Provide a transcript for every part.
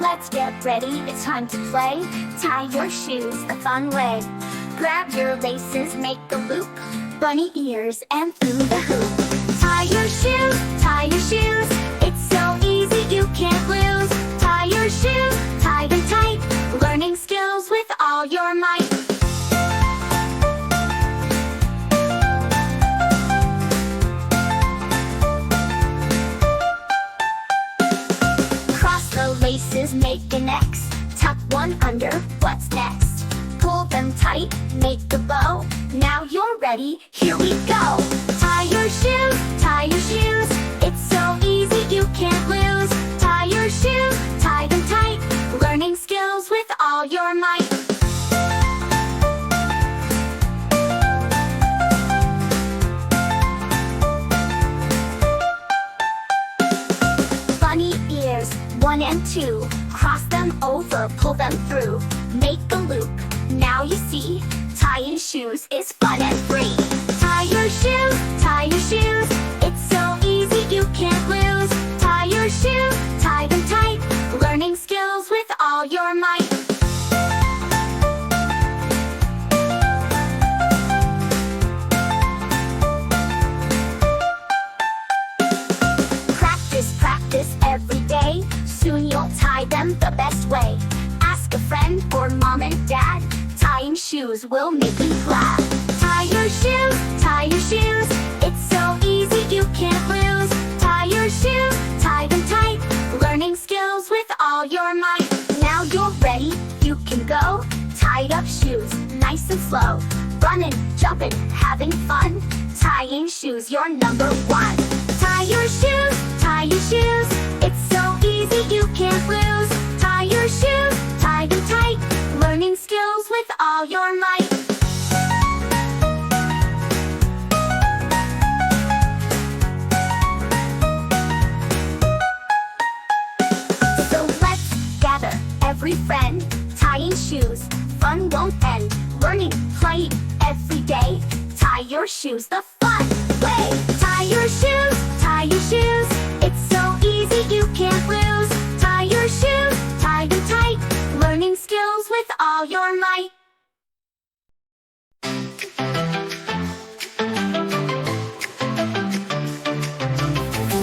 let's get ready, it's time to play. Tie your shoes the fun way. Grab your laces, make a loop, bunny ears and through the hoop. Tie your shoes, it's so easy you can't lose. Tie your shoes, tie them tight, learning skills with all your might. Laces, make an X, tuck one under, what's next? Pull them tight, make a bow. Now you're ready, here we go. Tie your shoes, it's so easy you can't lose. Tie your shoes, tie them tight, learning skills with all your might. Bunny ears, 1 and 2, cross them over, pull them through, make a loop. Now you see, tying shoes is fun and free. Tie your shoes, it's so easy you can't lose. Tie your shoes, tie them tight, learning skills with all your might. Practice every day, soon you'll tie them the best way. Ask a friend or mom and dad, tying shoes will make you glad. Tie your shoes, it's so easy you can't lose. Tie your shoes, tie them tight, learning skills with all your might. Now you're ready, you can go. Tied up shoes, nice and slow, running, jumping, having fun. Tying shoes, you're number one. Tie your shoes, it's so easy you can't lose. Tie your shoes, tie them tight, learning skills with all your might. So let's gather, every friend, tying shoes, fun won't end. Learning, playing, every day. Tie your shoes the fun way. Tie your shoes, it's so easy you can't lose. Tie your shoes, tie them tight, learning skills with all your might.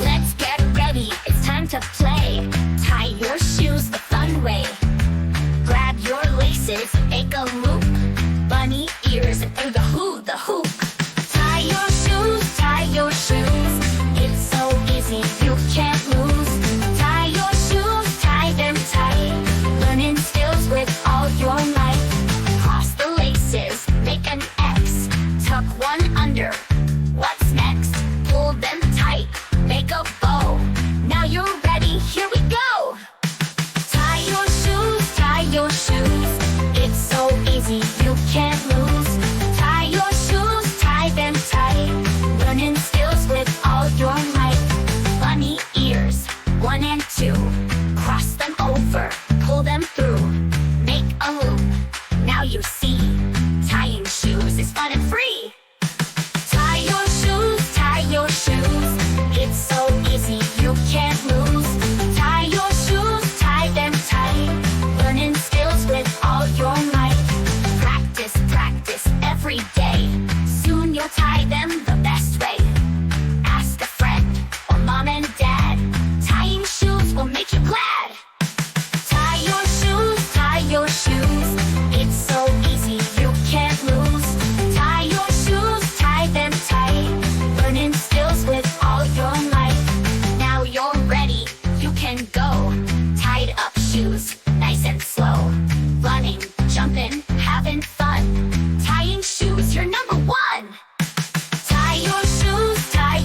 Let's get ready, it's time to play. Tie your shoes the fun way. Grab your laces, make a loop, bunny ears and through the hoop. Tie your shoes, it's so easy you can't lose. Tie your shoes, tie them tight, learning skills with all your might. Cross the laces, make an X, tuck one under, what's next? Pull them tight, make a bow. Now you're ready, here we go. Tie your shoes, it's so easy you can't lose. Tie your shoes, tie them tight, learning skills with all your might. Bunny ears, 1 and 2, cross them over, pull them through, make a loop. Now you see, tying shoes is fun and free. Tie your shoes, it's so easy you can't lose. Tie your shoes, tie them tight, learning skills with all your might. Practice every day, soon you'll tie them the best way. Ask a friend or mom and dad, tying shoes will make you glad. Tie your shoes, it's so easy you can't lose. Tie your shoes, tie them tight, learning skills with all your might. Now you're ready, you can go. Tied up shoes, nice and slow, running, jumping, having fun. Tying shoes, you're number one. Tie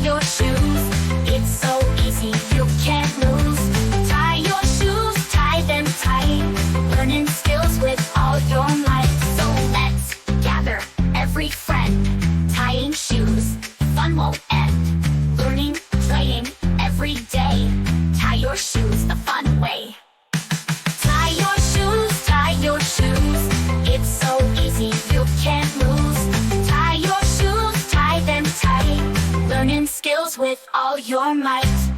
your shoes, it's so easy you can't lose. Tie your shoes, tie them tight, learning skills with all your might. So let's gather, every friend, tying shoes, fun won't end. Learning, playing, every day. Tie your shoes the fun way. Tie your shoes, it's so easy you can't lose. Tie your shoes, tie them tight, learning skills with all your might.